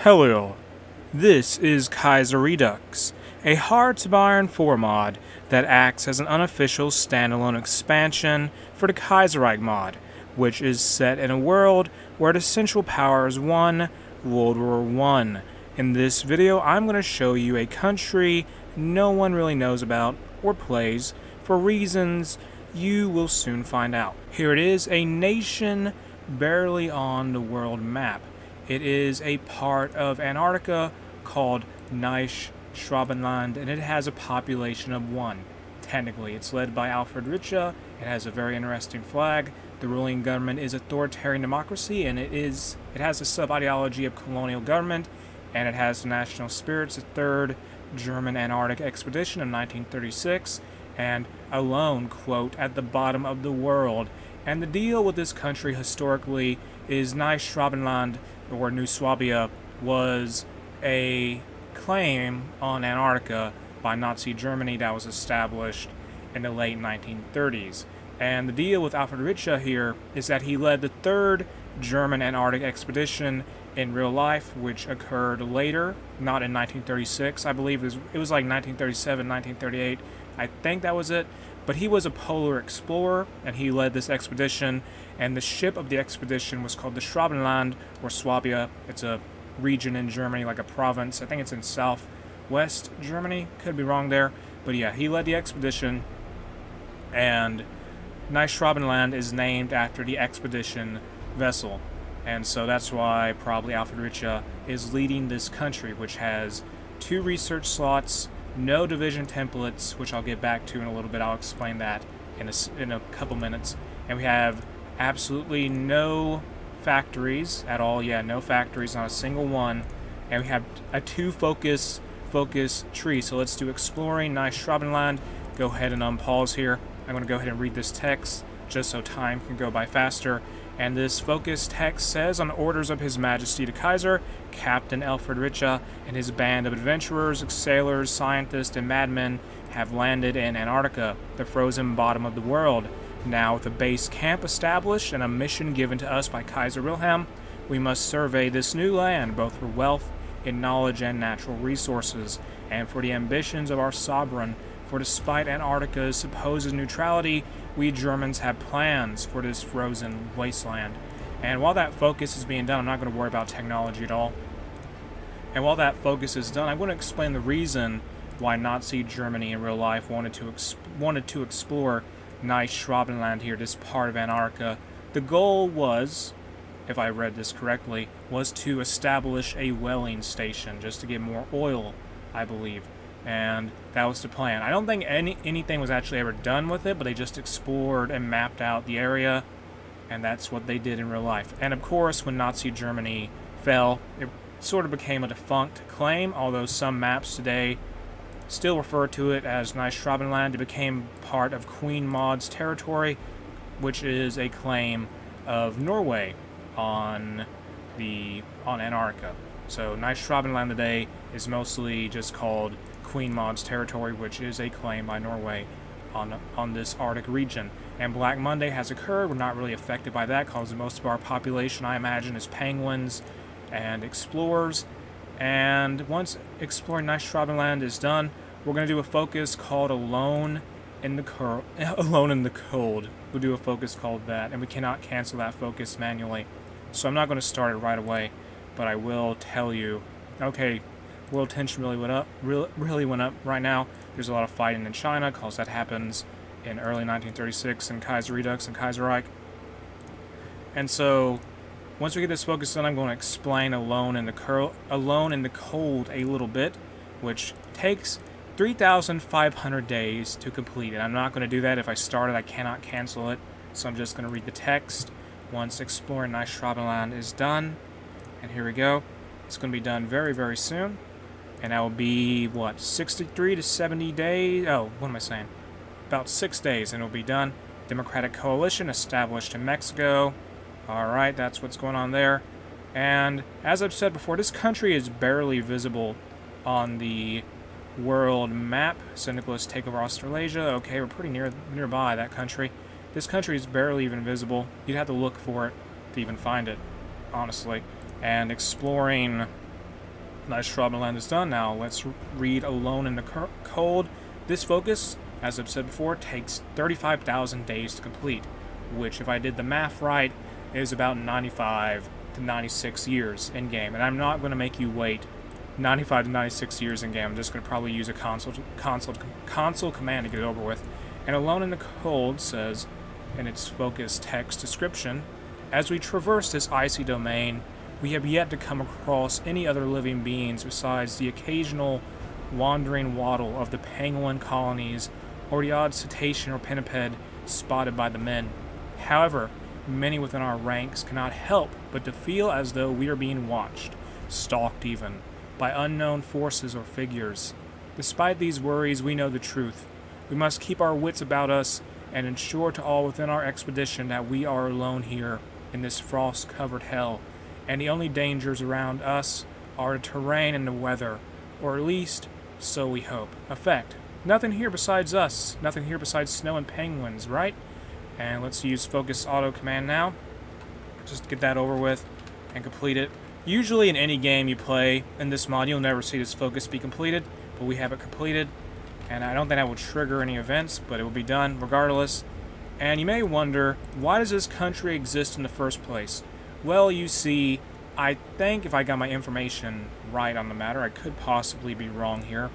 Hello, this is Kaiserredux, a Hearts of Iron 4 mod that acts as an unofficial standalone expansion for the Kaiserreich mod, which is set in a world where the Central Powers won World War I. In this video, I'm going to show you a country no one really knows about or plays for reasons you will soon find out. Here it is, a nation barely on the world map. It is a part of Antarctica called Neuschwabenland, and it has a population of 1. Technically, it's led by Alfred Richa. It has a very interesting flag. The ruling government is authoritarian democracy, and it has a sub-ideology of colonial government, and it has the national spirits, the third German Antarctic expedition of 1936, and alone, quote, at the bottom of the world. And the deal with this country historically is Neuschwabenland, or New Swabia, was a claim on Antarctica by Nazi Germany that was established in the late 1930s. And the deal with Alfred Richa here is that he led the third German Antarctic expedition in real life, which occurred later, not in 1936. I believe it was like 1937, 1938. I think that was it. But he was a polar explorer, and he led this expedition, and the ship of the expedition was called the Schwabenland, or Swabia. It's a region in Germany, like a province. I think it's in southwest Germany. Could be wrong there. But yeah, he led the expedition, and Neuschwabenland is named after the expedition vessel. And so that's why probably Alfred Richa is leading this country, which has 2 research slots, no division templates, which I'll get back to in a little bit. I'll explain that in a couple minutes. And we have absolutely no factories at all. Yeah, no factories, not a single one. And we have a 2 focus tree. So let's do exploring Neuschwabenland. Go ahead and unpause here. I'm going to go ahead and read this text just so time can go by faster. And this focus text says, on orders of His Majesty the Kaiser, Captain Alfred Richa and his band of adventurers, sailors, scientists, and madmen have landed in Antarctica, the frozen bottom of the world. Now, with a base camp established and a mission given to us by Kaiser Wilhelm, we must survey this new land, both for wealth in knowledge and natural resources, and for the ambitions of our sovereign. For despite Antarctica's supposed neutrality, we Germans have plans for this frozen wasteland. And while that focus is being done, I'm not going to worry about technology at all. And while that focus is done, I'm going to explain the reason why Nazi Germany in real life wanted to explore Neuschwabenland here, this part of Antarctica. The goal was, if I read this correctly, was to establish a whaling station just to get more oil, I believe. And that was the plan. I don't think anything was actually ever done with it, but they just explored and mapped out the area, and that's what they did in real life. And of course, when Nazi Germany fell, it sort of became a defunct claim, although some maps today still refer to it as Neuschwabenland. It became part of Queen Maud's territory, which is a claim of Norway on Antarctica. So Neuschwabenland today is mostly just called Queen Maud's territory, which is a claim by Norway on this Arctic region. And Black Monday has occurred. We're not really affected by that because most of our population, I imagine, is penguins and explorers. And once exploring Neuschwabenland is done, we're going to do a focus called Alone in the Cold. We'll do a focus called that, and we cannot cancel that focus manually. So I'm not going to start it right away, but I will tell you, okay, world tension really went up right now. There's a lot of fighting in China because that happens in early 1936 in Kaiserredux and Kaiserreich. And so once we get this focus done, I'm going to explain Alone in the Cold a little bit, which takes 3,500 days to complete it. I'm not going to do that. If I start it, I cannot cancel it. So I'm just going to read the text once exploring Neuschwabenland is done. And here we go. It's going to be done very, very soon. And that will be, 63 to 70 days? Oh, what am I saying? About 6 days, and it'll be done. Democratic coalition established in Mexico. Alright, that's what's going on there. And as I've said before, this country is barely visible on the world map. Syndicalists take over Australasia. Okay, we're pretty nearby that country. This country is barely even visible. You'd have to look for it to even find it, honestly. And exploring Neuschwabenland is done. Now let's read Alone in the Cold. This focus, as I've said before, takes 35,000 days to complete, which, if I did the math right, is about 95 to 96 years in-game. And I'm not going to make you wait 95 to 96 years in-game. I'm just going to probably use a console command to get it over with. And Alone in the Cold says, in its focus text description, as we traverse this icy domain, we have yet to come across any other living beings besides the occasional wandering waddle of the pangolin colonies or the odd cetacean or pinniped spotted by the men. However, many within our ranks cannot help but to feel as though we are being watched, stalked even, by unknown forces or figures. Despite these worries, we know the truth. We must keep our wits about us and ensure to all within our expedition that we are alone here in this frost-covered hell, and the only dangers around us are the terrain and the weather, or at least, so we hope. Effect. Nothing here besides us. Nothing here besides snow and penguins, right? And let's use Focus Auto Command now. Just get that over with and complete it. Usually in any game you play in this mod, you'll never see this focus be completed, but we have it completed. And I don't think that will trigger any events, but it will be done regardless. And you may wonder, why does this country exist in the first place? Well, you see, I think if I got my information right on the matter, I could possibly be wrong here.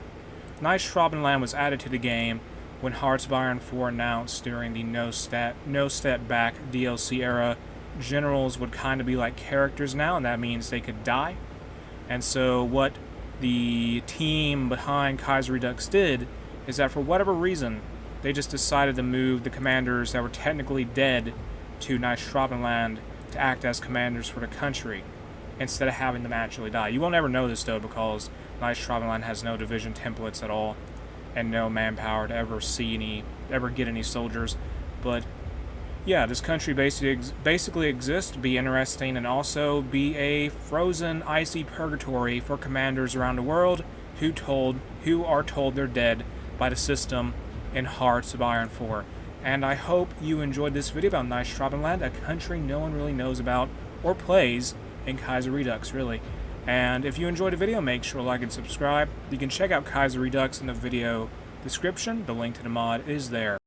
Neuschwabenland was added to the game when Hearts of Iron 4 announced during the No Step Back DLC era. Generals would kind of be like characters now, and that means they could die. And so what the team behind Kaiserredux did is that for whatever reason, they just decided to move the commanders that were technically dead to Neuschwabenland to act as commanders for the country, instead of having them actually die. You won't ever know this, though, because Neuschwabenland has no division templates at all, and no manpower to ever get any soldiers. But yeah, this country basically exists to be interesting and also be a frozen, icy purgatory for commanders around the world who are told they're dead by the system in Hearts of Iron 4. And I hope you enjoyed this video about Neuschwabenland, a country no one really knows about or plays in Kaiserredux, really. And if you enjoyed the video, make sure to like and subscribe. You can check out Kaiserredux in the video description. The link to the mod is there.